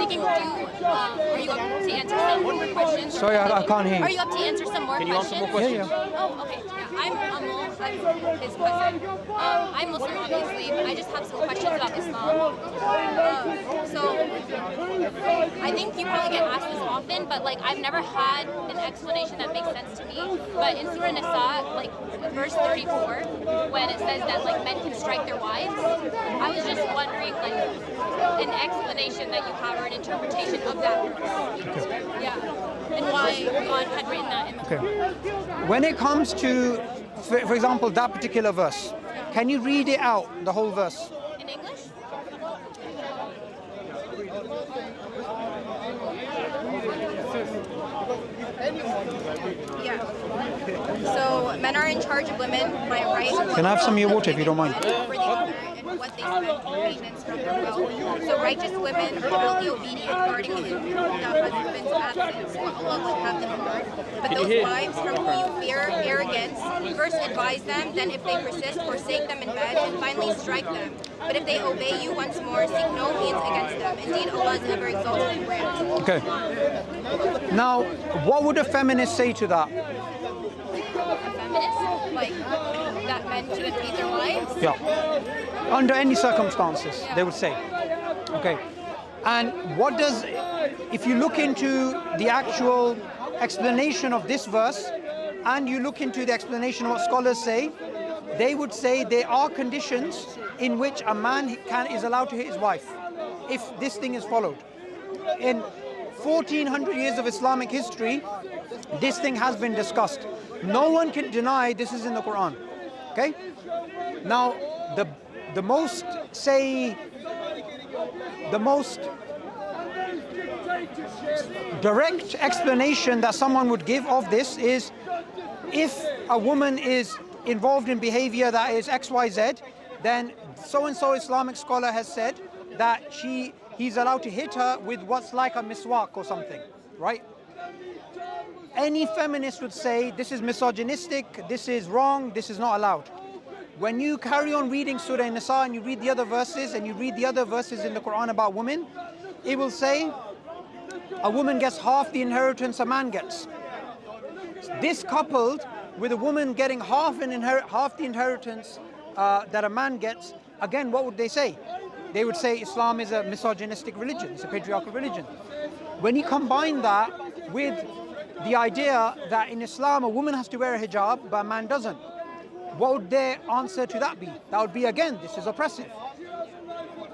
speaking. Are you up to answer some more questions? Sorry, I can't hear you. Are you up to answer some more questions? Can you answer more questions? Yeah. Oh, okay. Yeah, I'm his cousin. I'm Muslim, obviously, but I just have some questions about Islam. So I think you probably get asked this often, but like I've never had an explanation that makes sense to me. But in Surah Nisa, like verse 34, when it says that like men can strike their wives, I was just wondering like an explanation that you have or an interpretation of that verse. Okay. Yeah, and why God had written that in the Okay. When it comes to, for example, that particular verse, can you read it out, the whole verse? In English? Yeah. So men are in charge of women by right. Can I have some of your water if you don't mind? For the owner and what they spend for maintenance from their wealth. So righteous women are devoutly obedient, guarding the husband's absence, what Allah would have them guard. But those wives from whom you fear arrogance, first advise them, then if they persist, forsake them in bed, and finally strike them. But if they obey you once more, seek no means against them. Indeed, Allah is ever exalted in wrath. Okay. Now, what would a feminist say to that? A feminist? Like, that men shouldn't beat their wives? Yeah. Under any circumstances, they would say. Okay. And what does, if you look into the actual explanation of this verse, and you look into the explanation of what scholars say, they would say there are conditions in which a man is allowed to hit his wife, if this thing is followed. In 1400 years of Islamic history, this thing has been discussed. No one can deny this is in the Quran. Okay? Now, the most direct explanation that someone would give of this is, if a woman is involved in behavior that is XYZ, then so-and-so Islamic scholar has said that he's allowed to hit her with what's like a miswak or something, right? Any feminist would say this is misogynistic, this is wrong, this is not allowed. When you carry on reading Surah Nisa and you read the other verses and you read the other verses in the Quran about women, it will say a woman gets half the inheritance a man gets. This coupled with a woman getting half the inheritance that a man gets, again, what would they say? They would say Islam is a misogynistic religion, it's a patriarchal religion. When you combine that with the idea that in Islam a woman has to wear a hijab but a man doesn't, what would their answer to that be? That would be, again, this is oppressive.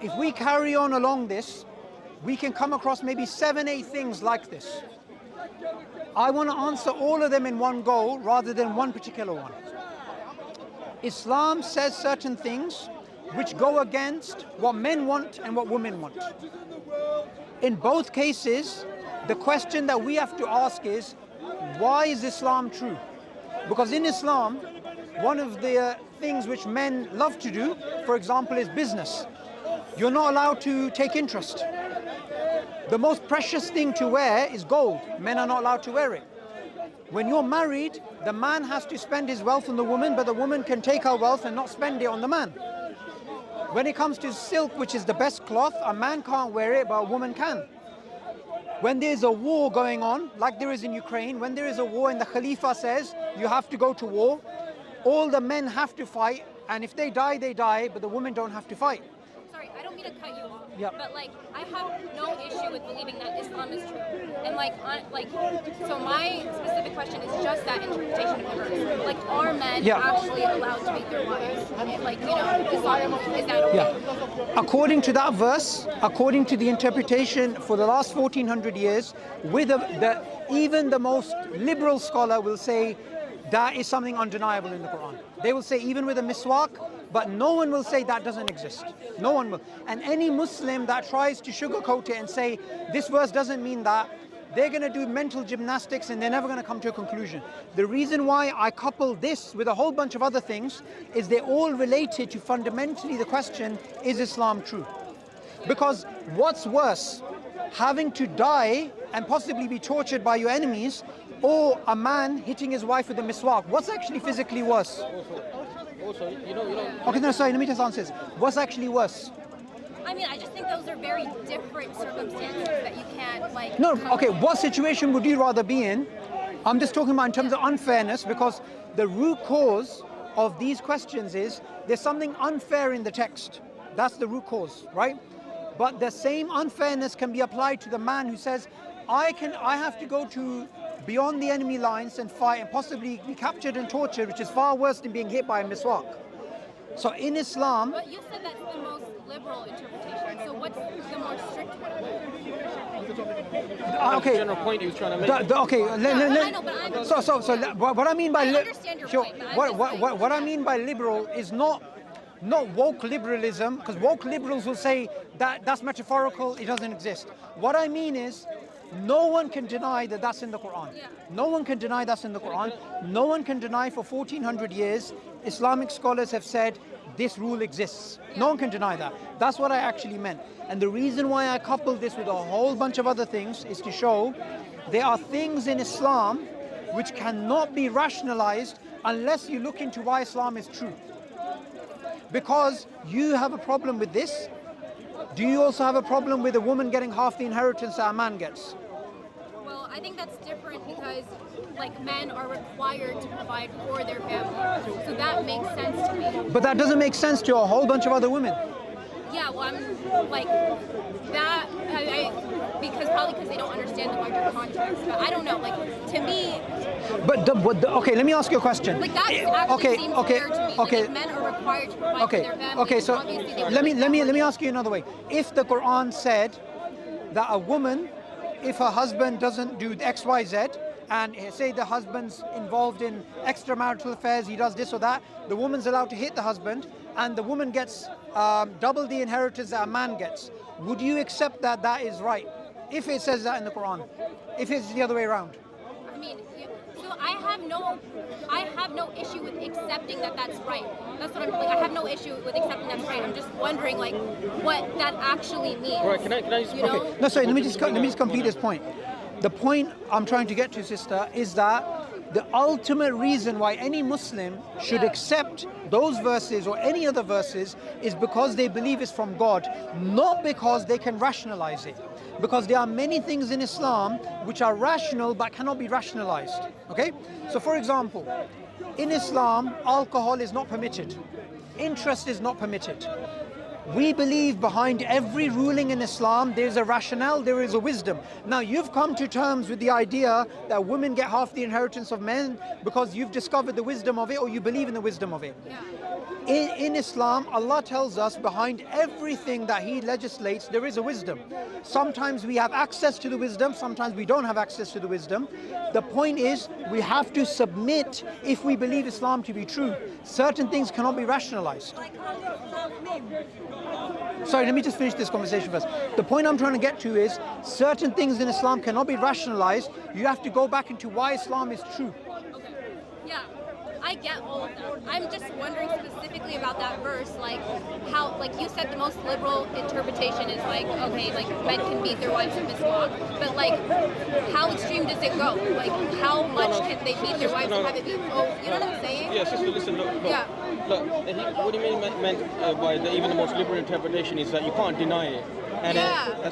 If we carry on along this, we can come across maybe 7-8 things like this. I want to answer all of them in one go rather than one particular one. Islam says certain things which go against what men want and what women want. In both cases, the question that we have to ask is, why is Islam true? Because in Islam, one of the things which men love to do, for example, is business. You're not allowed to take interest. The most precious thing to wear is gold. Men are not allowed to wear it. When you're married, the man has to spend his wealth on the woman, but the woman can take her wealth and not spend it on the man. When it comes to silk, which is the best cloth, a man can't wear it, but a woman can. When there's a war going on, like there is in Ukraine, when there is a war and the Khalifa says you have to go to war, all the men have to fight, and if they die, they die, but the women don't have to fight. Sorry, I don't mean to cut you off, Yep. but like I have no issue with believing that Islam is true, and so my specific question is just that interpretation of the verse. Like, are men actually allowed to beat their wives? Like, Islam, is that okay? Yeah. According to that verse, according to the interpretation for the last 1400 years, even the most liberal scholar will say that is something undeniable in the Quran. They will say even with a miswak, but no one will say that doesn't exist. No one will. And any Muslim that tries to sugarcoat it and say this verse doesn't mean that, they're going to do mental gymnastics and they're never going to come to a conclusion. The reason why I couple this with a whole bunch of other things is they're all related to fundamentally the question, is Islam true? Because what's worse, having to die and possibly be tortured by your enemies, or a man hitting his wife with a miswak? What's actually physically worse? Also, Okay, no, sorry, let me just answer this. What's actually worse? I mean, I just think those are very different circumstances that you can't like. No, okay, what situation would you rather be in? I'm just talking about in terms of unfairness, because the root cause of these questions is there's something unfair in the text. That's the root cause, right? But the same unfairness can be applied to the man who says, I have to go to beyond the enemy lines and fight and possibly be captured and tortured, which is far worse than being hit by a miswak. So in Islam... But you said that's the most liberal interpretation, so what's the more strict one? Okay. General point he was trying to make. Okay. I know, but I'm... So what I mean by... I understand your point, but what I mean by liberal is not woke liberalism, because woke liberals will say that that's metaphorical, it doesn't exist. What I mean is, no one can deny that that's in the Quran. Yeah. No one can deny that's in the Quran. No one can deny for 1400 years, Islamic scholars have said this rule exists. Yeah. No one can deny that. That's what I actually meant. And the reason why I coupled this with a whole bunch of other things is to show there are things in Islam which cannot be rationalized unless you look into why Islam is true. Because you have a problem with this, do you also have a problem with a woman getting half the inheritance that a man gets? Well, I think that's different because like men are required to provide for their family, so that makes sense to me. But that doesn't make sense to a whole bunch of other women. Yeah, well, I'm like that. Because they don't understand the larger context. But I don't know. Like to me. Okay, let me ask you a question. Like that actually seems fair to me. Okay. Like, if men are required to provide for their family. Okay. So obviously they let me ask you another way. If the Quran said that a woman, if her husband doesn't do X, Y, Z, and say the husband's involved in extramarital affairs, he does this or that, the woman's allowed to hit the husband, and the woman gets double the inheritance that a man gets. Would you accept that that is right? If it says that in the Quran, if it's the other way around. I mean, so I have no issue with accepting that that's right. That's what I'm like. I have no issue with accepting that's right. I'm just wondering like what that actually means. Right? Can I just? You know? Okay. No, sorry. Let me just complete this point. The point I'm trying to get to, sister, is that the ultimate reason why any Muslim should accept those verses or any other verses is because they believe it's from God, not because they can rationalize it. Because there are many things in Islam which are rational but cannot be rationalized. Okay? So for example, in Islam, alcohol is not permitted. Interest is not permitted. We believe behind every ruling in Islam there is a rationale, there is a wisdom. Now you've come to terms with the idea that women get half the inheritance of men because you've discovered the wisdom of it or you believe in the wisdom of it. Yeah. In Islam, Allah tells us behind everything that He legislates there is a wisdom. Sometimes we have access to the wisdom, sometimes we don't have access to the wisdom. The point is we have to submit if we believe Islam to be true. Certain things cannot be rationalized. Sorry, let me just finish this conversation first. The point I'm trying to get to is certain things in Islam cannot be rationalized. You have to go back into why Islam is true. Okay. Yeah. I get all of that. I'm just wondering specifically about that verse, like how, like you said, the most liberal interpretation is like, okay, like men can beat their wives in miswak, but like, how extreme does it go? Like, how much can they beat their wives and have it be? Oh, you know what I'm saying? Yeah, sister, listen, look. Yeah. Look, what do you mean by even the most liberal interpretation is that you can't deny it. And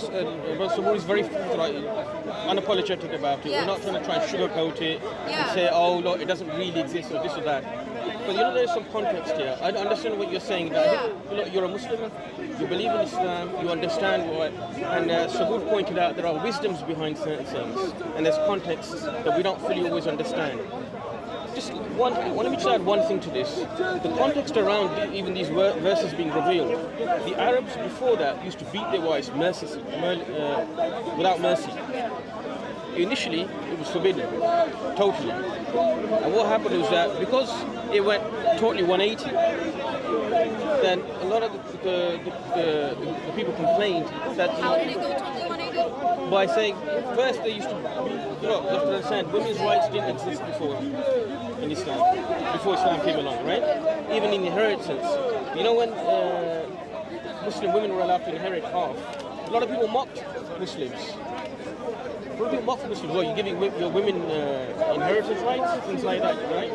Subboor is very unapologetic about it. Yes. We're not trying to try and sugarcoat it Yeah. and say, oh, look, it doesn't really exist or this or that. But you know, there's some context here. I understand what you're saying. That look, you're a Muslim, you believe in Islam, you understand what. And Subboor pointed out there are wisdoms behind certain things, and there's contexts that we don't fully always understand. Just let me just add one thing to this. The context around even these verses being revealed, the Arabs before that used to beat their wives without mercy. Initially, it was forbidden, totally. And what happened was that because it went totally 180, then a lot of the people complained that... How did it go totally 180? By saying, first they used to, you have to understand, women's rights didn't exist before in Islam, before Islam came along, right? Even in inheritance. You know, when Muslim women were allowed to inherit half, a lot of people mocked Muslims. A lot of people mocked Muslims. Well, you're giving your women inheritance rights, things like that, right?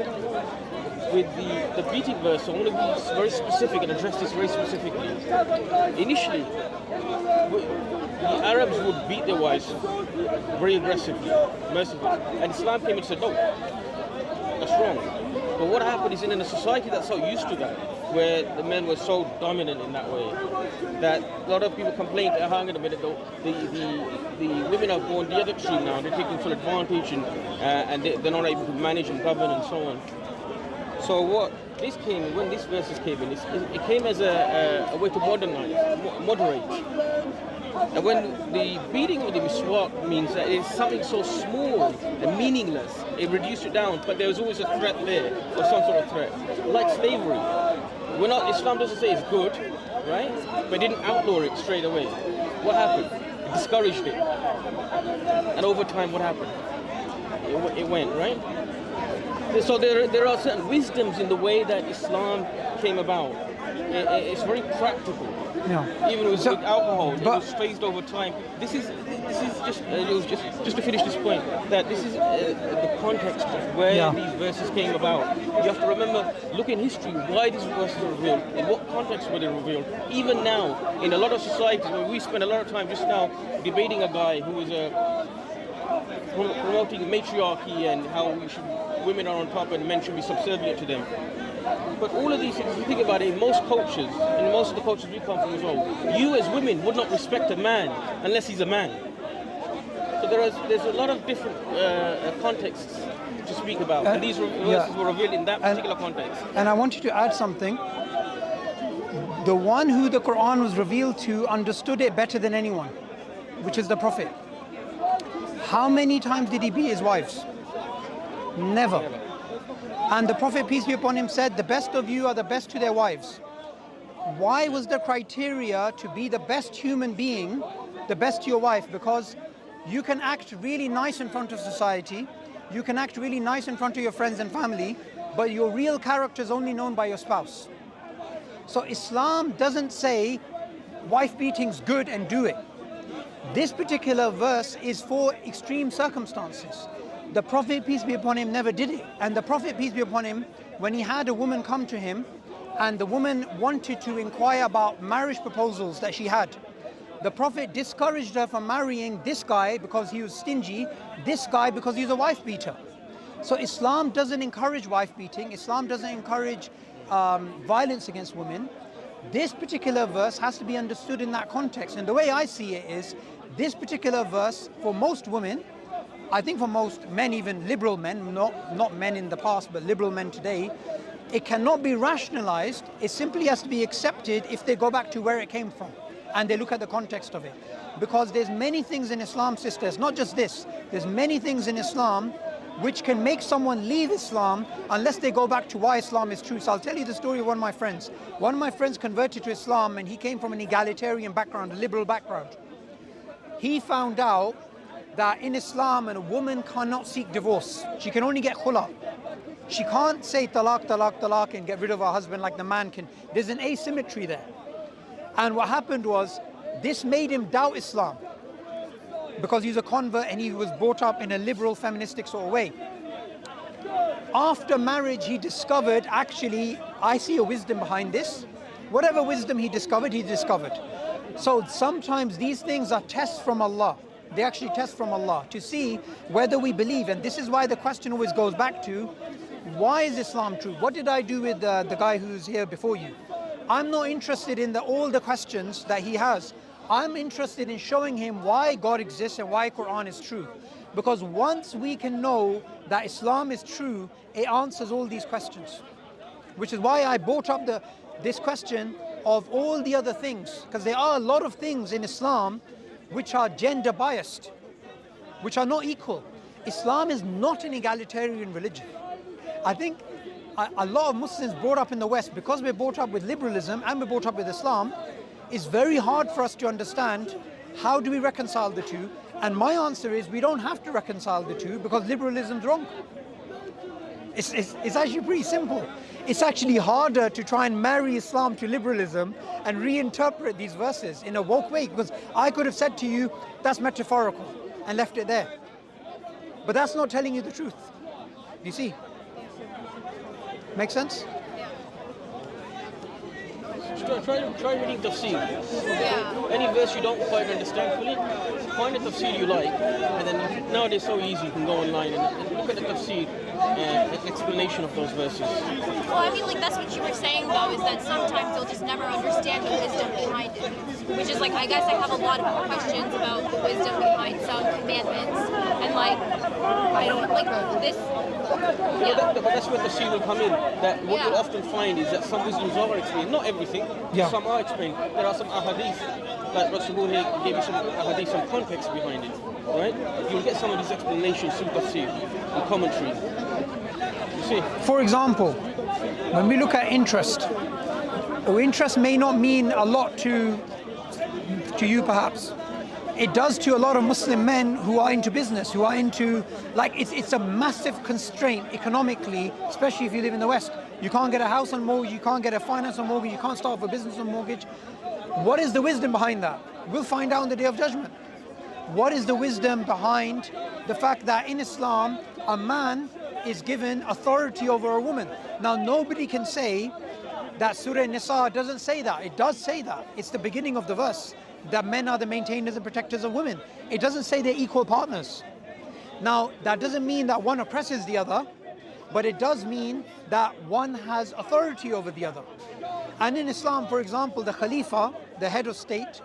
with the beating verse, so I want to be very specific and address this very specifically. Initially, the Arabs would beat their wives very aggressively, mercilessly, and Islam came and said, no, that's wrong. But what happened is in a society that's so used to that, where the men were so dominant in that way, that a lot of people complained, hang on a minute, the women are going the other extreme now, they're taking full advantage and they're not able to manage and govern and so on. So when these verses came in, it came as a way to moderate. And when the beating of the miswak means that it's something so small and meaningless, it reduced it down, but there was always a threat there, or some sort of threat. Like slavery. Islam doesn't say it's good, right? But it didn't outlaw it straight away. What happened? It discouraged it. And over time, what happened? It went, right? So there are certain wisdoms in the way that Islam came about. It's very practical. Yeah. Even with alcohol, it was phased over time. This is just to finish this point, that this is the context of where these verses came about. You have to remember, look in history, why these verses were revealed, in what context were they revealed. Even now, in a lot of societies, where we spend a lot of time just now debating a guy who is promoting matriarchy and how women are on top and men should be subservient to them. But all of these things, if you think about it, in most cultures, in most of the cultures we come from as well, you as women would not respect a man unless he's a man. So there's a lot of different contexts to speak about, and these verses were revealed in that particular context. And I want you to add something. The one who the Quran was revealed to understood it better than anyone, which is the Prophet. How many times did he beat his wives? Never. And the Prophet, peace be upon him, said, the best of you are the best to their wives. Why was the criteria to be the best human being, the best to your wife? Because you can act really nice in front of society, you can act really nice in front of your friends and family, but your real character is only known by your spouse. So Islam doesn't say wife beating's good and do it. This particular verse is for extreme circumstances. The Prophet, peace be upon him, never did it. And the Prophet, peace be upon him, when he had a woman come to him and the woman wanted to inquire about marriage proposals that she had, the Prophet discouraged her from marrying this guy because he was stingy, this guy because he's a wife beater. So Islam doesn't encourage wife beating, Islam doesn't encourage violence against women. This particular verse has to be understood in that context. And the way I see it is, this particular verse, for most women, I think for most men, even liberal men, not men in the past, but liberal men today, it cannot be rationalized. It simply has to be accepted if they go back to where it came from and they look at the context of it. Because there's many things in Islam, sisters, not just this, there's many things in Islam which can make someone leave Islam unless they go back to why Islam is true. So I'll tell you the story of one of my friends. One of my friends converted to Islam and he came from an egalitarian background, a liberal background. He found out that in Islam a woman cannot seek divorce. She can only get khula. She can't say talaq, talaq, talaq and get rid of her husband like the man can. There's an asymmetry there. And what happened was, this made him doubt Islam because he's a convert and he was brought up in a liberal feministic sort of way. After marriage he discovered, actually, I see a wisdom behind this. Whatever wisdom he discovered, he discovered. So sometimes these things are tests from Allah. They actually test from Allah to see whether we believe. And this is why the question always goes back to, why is Islam true? What did I do with the guy who's here before you? I'm not interested in all the questions that he has. I'm interested in showing him why God exists and why Quran is true. Because once we can know that Islam is true, it answers all these questions. Which is why I brought up this question of all the other things. Because there are a lot of things in Islam which are gender biased, which are not equal. Islam is not an egalitarian religion. I think a lot of Muslims brought up in the West, because we're brought up with liberalism and we're brought up with Islam, it's very hard for us to understand how do we reconcile the two. And my answer is, we don't have to reconcile the two because liberalism's wrong. It's actually pretty simple. It's actually harder to try and marry Islam to liberalism and reinterpret these verses in a woke way, because I could have said to you, that's metaphorical, and left it there. But that's not telling you the truth. You see? Make sense? Try reading tafsir. Yeah. Any verse you don't quite understand fully, find a tafsir you like, and then nowadays so easy, you can go online and look at the tafsir explanation of those verses. Well, I mean, like, that's what you were saying, though, is that sometimes you'll just never understand the wisdom behind it. Which is, like, I guess I have a lot of questions about the wisdom behind some commandments. And, like, I don't, like, this... Yeah. But that's where the tafsir will come in. That what you'll often find is that some wisdoms are explained. Not everything, some are explained. There are some ahadith, like Subboor gave you some ahadith, some context behind it, right? You'll get some of these explanations through tafsir and commentary. You see? For example, when we look at interest, interest may not mean a lot to you perhaps. It does to a lot of Muslim men who are into business, who are into, like, it's a massive constraint economically, especially if you live in the West. You can't get a house on mortgage, you can't get a finance on mortgage, you can't start off a business on mortgage. What is the wisdom behind that? We'll find out on the Day of Judgment. What is the wisdom behind the fact that in Islam, a man is given authority over a woman? Now, nobody can say that Surah Nisa doesn't say that. It does say that. It's the beginning of the verse, that men are the maintainers and protectors of women. It doesn't say they're equal partners. Now, that doesn't mean that one oppresses the other, but it does mean that one has authority over the other. And in Islam, for example, the Khalifa, the head of state,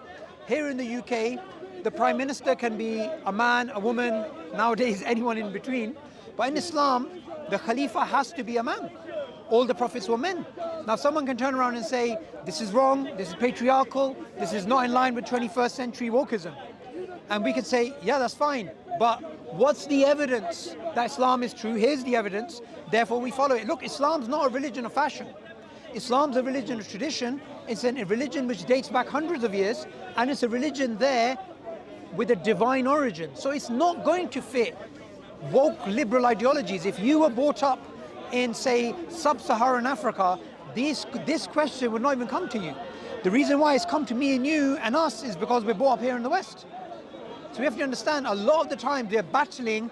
here in the UK, the Prime Minister can be a man, a woman, nowadays anyone in between. But in Islam, the Khalifa has to be a man. All the prophets were men. Now someone can turn around and say, this is wrong, this is patriarchal, this is not in line with 21st century wokeism. And we could say, yeah, that's fine. But what's the evidence that Islam is true? Here's the evidence, therefore we follow it. Look, Islam's not a religion of fashion. Islam's a religion of tradition. It's a religion which dates back hundreds of years, and it's a religion there with a divine origin. So it's not going to fit woke liberal ideologies. If you were brought up in, say, sub-Saharan Africa, this question would not even come to you. The reason why it's come to me and you and us is because we're brought up here in the West. So we have to understand, a lot of the time they're battling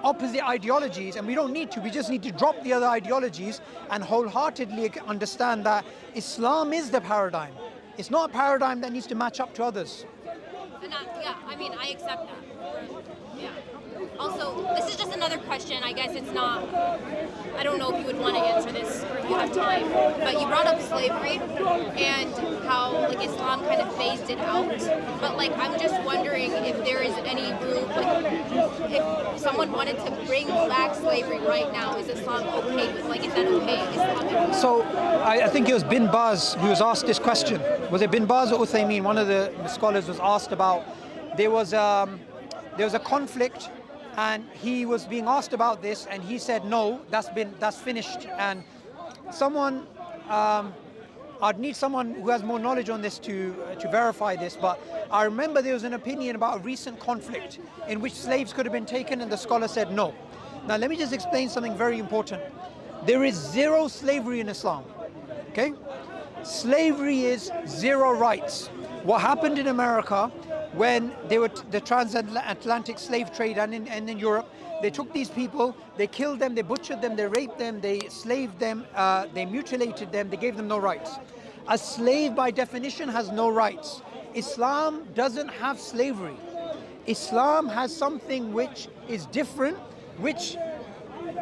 opposite ideologies, and we don't need to. We just need to drop the other ideologies and wholeheartedly understand that Islam is the paradigm. It's not a paradigm that needs to match up to others. And yeah, I mean, I accept that. Yeah. Also, this is just another question. I guess it's not, I don't know if you would want to answer this or if you have time, but you brought up slavery and how, like, Islam kind of phased it out. But, like, I'm just wondering if there is any room, like, if someone wanted to bring back slavery right now, is Islam okay with, like, is that okay? Islam? So, I think it was Bin Baz who was asked this question. Was it Bin Baz or Uthaymeen? One of the scholars was asked about, there was a conflict, and he was being asked about this, and he said, no, that's finished. And someone, I'd need someone who has more knowledge on this to verify this, but I remember there was an opinion about a recent conflict in which slaves could have been taken, and the scholar said no. Now let me just explain something very important. There is zero slavery in Islam, okay? Slavery is zero rights. What happened in America when they were the transatlantic slave trade and in Europe, they took these people, they killed them, they butchered them, they raped them, they slaved them, they mutilated them, they gave them no rights. A slave by definition has no rights. Islam doesn't have slavery. Islam has something which is different, which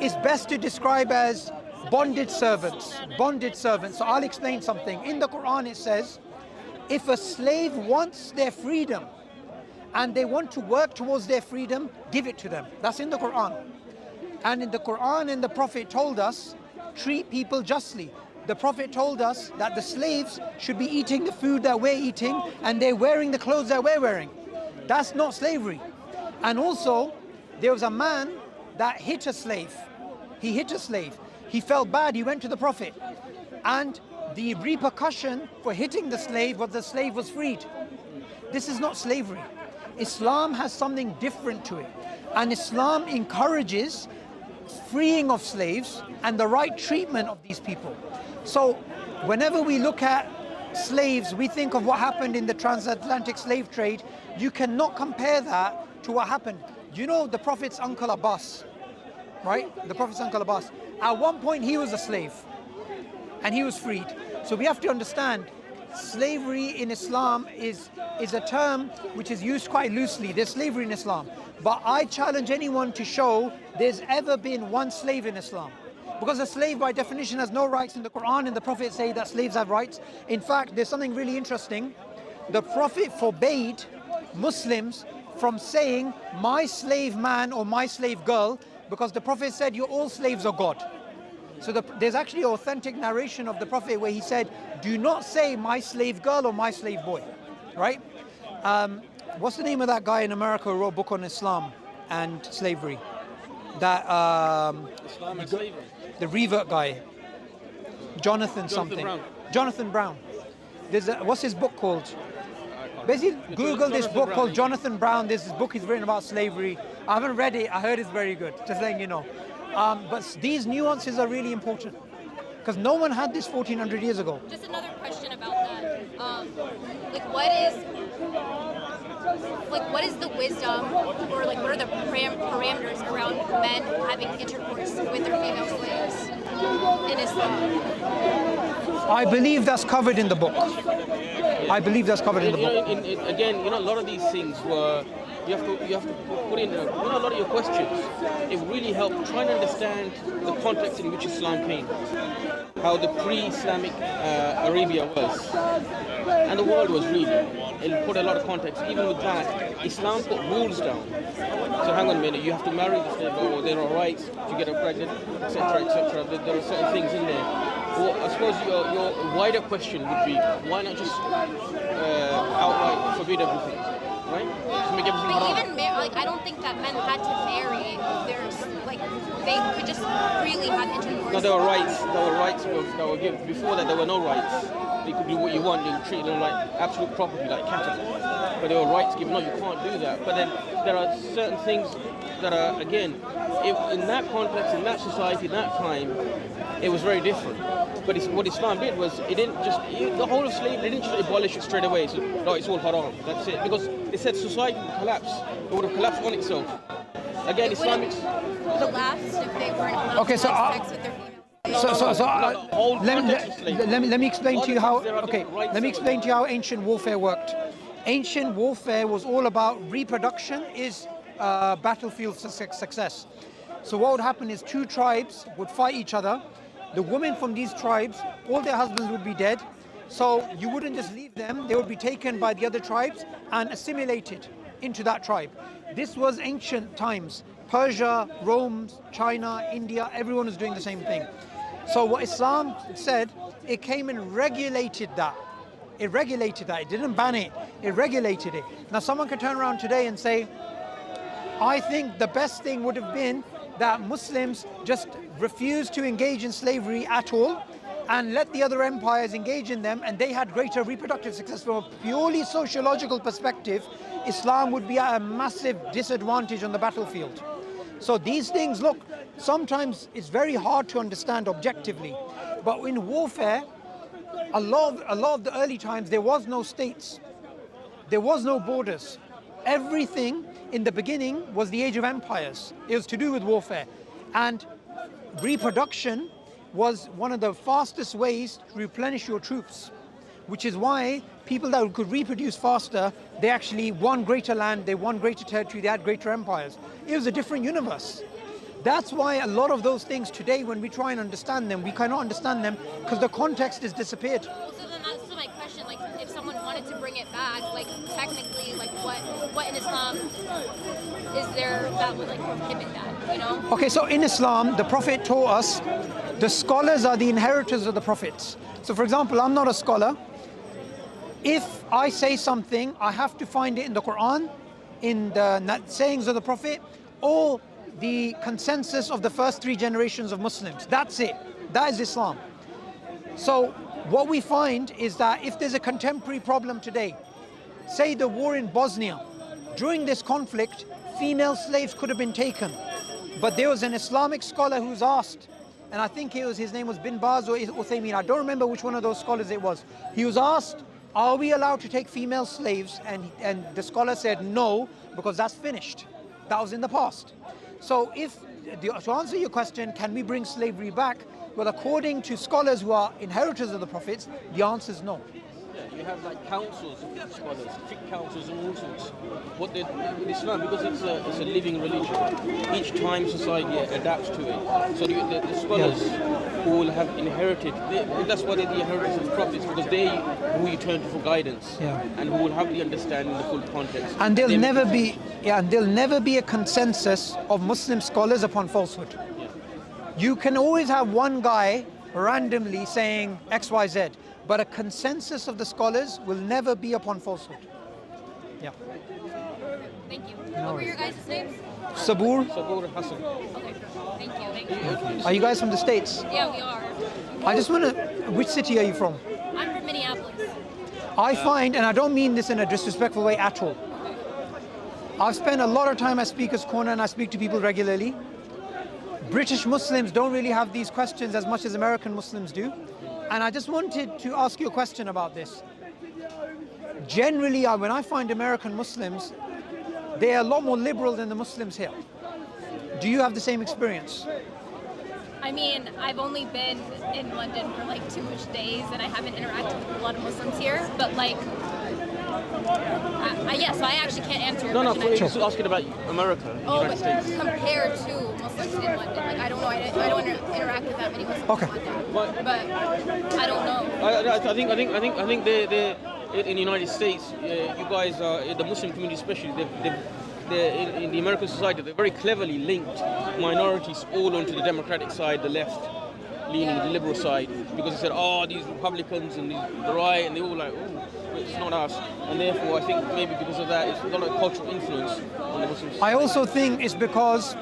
is best to describe as bonded servants. Bonded servants. So I'll explain something. In the Quran it says, if a slave wants their freedom and they want to work towards their freedom, give it to them. That's in the Quran. And in the Quran, and the Prophet told us, treat people justly. The Prophet told us that the slaves should be eating the food that we're eating and they're wearing the clothes that we're wearing. That's not slavery. And also, there was a man that hit a slave. He hit a slave. He felt bad, he went to the Prophet. And the repercussion for hitting the slave was freed. This is not slavery. Islam has something different to it. And Islam encourages freeing of slaves and the right treatment of these people. So whenever we look at slaves, we think of what happened in the transatlantic slave trade. You cannot compare that to what happened. You know the Prophet's uncle Abbas, right? The Prophet's uncle Abbas. At one point he was a slave and he was freed. So we have to understand slavery in Islam is a term which is used quite loosely. There's slavery in Islam. But I challenge anyone to show there's ever been one slave in Islam. Because a slave by definition has no rights. In the Quran and the Prophet say that slaves have rights. In fact, there's something really interesting. The Prophet forbade Muslims from saying my slave man or my slave girl, because the Prophet said you're all slaves of God. So there's actually authentic narration of the Prophet where he said, do not say my slave girl or my slave boy, right? What's the name of that guy in America who wrote a book on Islam and slavery? That Islam and slavery. The revert guy, Jonathan something. Brown. Jonathan Brown. What's his book called? Basically, Google this book Brown, called yeah. Jonathan Brown. This book he's written about slavery. I haven't read it. I heard it's very good. Just letting you know. But these nuances are really important because no one had this 1400 years ago. Just another question about that. What is the wisdom, or like what are the parameters around men having intercourse with their female slaves in Islam? I believe that's covered in the book. I believe that's covered in the book. Again, a lot of these things were you have to put in a lot of your questions. It really helped trying to understand the context in which Islam came, how the pre-Islamic Arabia was, and the world was really. It put a lot of context. Even with that, Islam put rules down. So hang on a minute, you have to marry the slave, or there are rights to get her pregnant, etc., etc. There are certain things in there. Well, I suppose your wider question would be, why not just outright forbid everything, right? Just make everything haram. But even I don't think that men had to marry. They could just freely have intercourse. No, there were rights. There were rights that were given. Before that, there were no rights. You could do what you want. You would treat them like absolute property, like cattle. But there were rights given. No, you can't do that. But then there are certain things that are, again, in that context, in that society, in that time, it was very different. But what Islam did was, it didn't just, the whole of slavery, they didn't just abolish it straight away. So, no, it's all haram. That's it. Because it said society would collapse. It would have collapsed on itself. Again, Islamic collapsed if they weren't allowed Okay, to so have sex with their female. Let me explain to you how. Okay, let me explain to you how ancient warfare worked. Ancient warfare was all about reproduction is battlefield success. So what would happen is two tribes would fight each other. The women from these tribes, all their husbands would be dead. So you wouldn't just leave them; they would be taken by the other tribes and assimilated into that tribe. This was ancient times. Persia, Rome, China, India, everyone was doing the same thing. So what Islam said, it came and regulated that. It regulated that. It didn't ban it. It regulated it. Now someone could turn around today and say, I think the best thing would have been that Muslims just refused to engage in slavery at all and let the other empires engage in them, and they had greater reproductive success. From a purely sociological perspective, Islam would be at a massive disadvantage on the battlefield. So these things, look, sometimes it's very hard to understand objectively, but in warfare, a lot of the early times, there was no states, there was no borders. Everything in the beginning was the age of empires. It was to do with warfare, and reproduction was one of the fastest ways to replenish your troops, which is why people that could reproduce faster, they actually won greater land, they won greater territory, they had greater empires. It was a different universe. That's why a lot of those things today, when we try and understand them, we cannot understand them because the context has disappeared. Well, so then that's my question, like if someone wanted to bring it back, like technically, like what in Islam is there that would like prohibit that, you know? Okay, so in Islam, the Prophet taught us the scholars are the inheritors of the prophets. So for example, I'm not a scholar. If I say something, I have to find it in the Quran, in the sayings of the Prophet, or the consensus of the first 3 generations of Muslims. That's it. That is Islam. So what we find is that if there's a contemporary problem today, say the war in Bosnia, during this conflict, female slaves could have been taken. But there was an Islamic scholar who's asked, and I think his name was Bin Baz or Uthaymeen, I don't remember which one of those scholars it was. He was asked, are we allowed to take female slaves? And the scholar said no, because that's finished. That was in the past. So if to answer your question, can we bring slavery back? Well, according to scholars who are inheritors of the prophets, the answer is no. Yeah, you have like councils of scholars, fiqh councils and all sorts. What they in Islam, because it's a living religion, each time society adapts to it. So the scholars who will have inherited, that's why they're the inheritors of the prophets, because they who you turn to for guidance, and who will have the understanding, the full context. And there'll never be a consensus of Muslim scholars upon falsehood. You can always have one guy randomly saying X, Y, Z, but a consensus of the scholars will never be upon falsehood. Yeah. Thank you. What were your guys' names? Subboor. Subboor Hassan. Okay. Thank you. Are you guys from the States? Yeah, we are. I just want to, which city are you from? I'm from Minneapolis. I find, and I don't mean this in a disrespectful way at all, I've spent a lot of time at Speaker's Corner and I speak to people regularly. British Muslims don't really have these questions as much as American Muslims do. And I just wanted to ask you a question about this. Generally, when I find American Muslims, they're a lot more liberal than the Muslims here. Do you have the same experience? I mean, I've only been in London for like 2-ish days and I haven't interacted with a lot of Muslims here, but like, so I actually can't answer your question. No, just asking about America, United States. Compared to Muslims in London, like I don't know, I don't interact with that many Muslims in London, but I don't know. I think they in the United States, you guys are the Muslim community, especially they're in the American society. They're very cleverly linked minorities all onto the Democratic side, the left leaning, the liberal side, because they said, oh, these Republicans and the right, and they all like, oh, it's not us. And therefore, I think maybe because of that, it's got a cultural influence on the Muslims. I also think it's because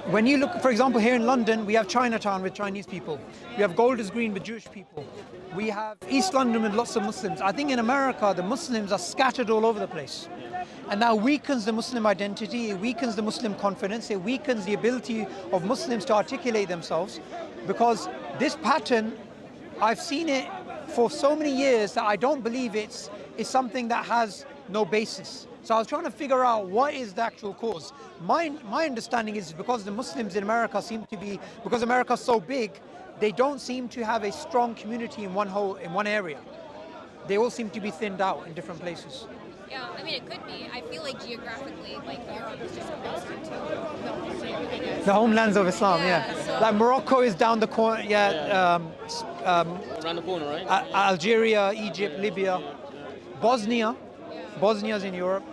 when you look, for example, here in London, we have Chinatown with Chinese people. We have Golders Green with Jewish people. We have East London with lots of Muslims. I think in America, the Muslims are scattered all over the place. And that weakens the Muslim identity, it weakens the Muslim confidence, it weakens the ability of Muslims to articulate themselves. Because this pattern, I've seen it for so many years that I don't believe it's something that has no basis. So I was trying to figure out what is the actual cause. My understanding is because the Muslims in America because America's so big, they don't seem to have a strong community in one area. They all seem to be thinned out in different places. Yeah, I mean, it could be. I feel like geographically, like Europe is just closer to the homeland, I guess. The homelands of Islam, So like Morocco is down the corner, around the corner, right? Algeria, Egypt, Libya, Bosnia. Bosnia's in Europe.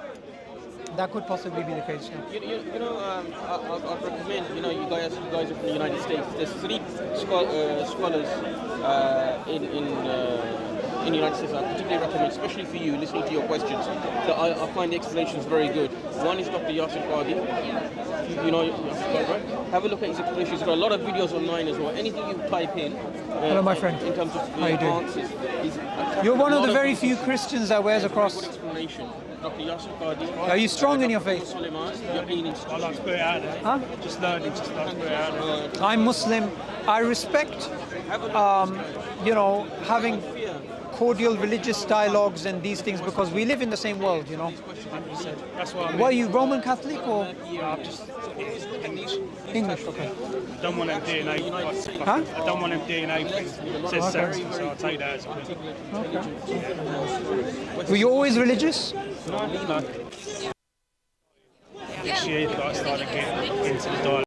That could possibly be the case. Yeah. You know, I'd recommend. You guys are from the United States. There's 3 scholars in the United States I particularly recommend, especially for you, listening to your questions, that I find the explanations very good. One is Dr. Yasir Qadi. You know Yasir Qadi, right? Have a look at his explanations. He's got a lot of videos online as well. Anything you type in. Hello, my friend. In terms of how you doing? answers. You're one of the very few Christians that wears a cross. Good explanation. Dr. Yasir Qadi. Are you strong in your faith? I like to put it out there. Huh? Just learning, just like to put it out there. I'm Muslim. I respect, having cordial religious dialogues and these things because we live in the same world, That's what I mean. What are you, Roman Catholic or I'm just English. English? Okay. I don't want them DNA. Huh? I don't want them DNA things. It says Saxon, so I'll take that as a win. Okay. Were you always religious? No. This year, I started getting into the dialogue.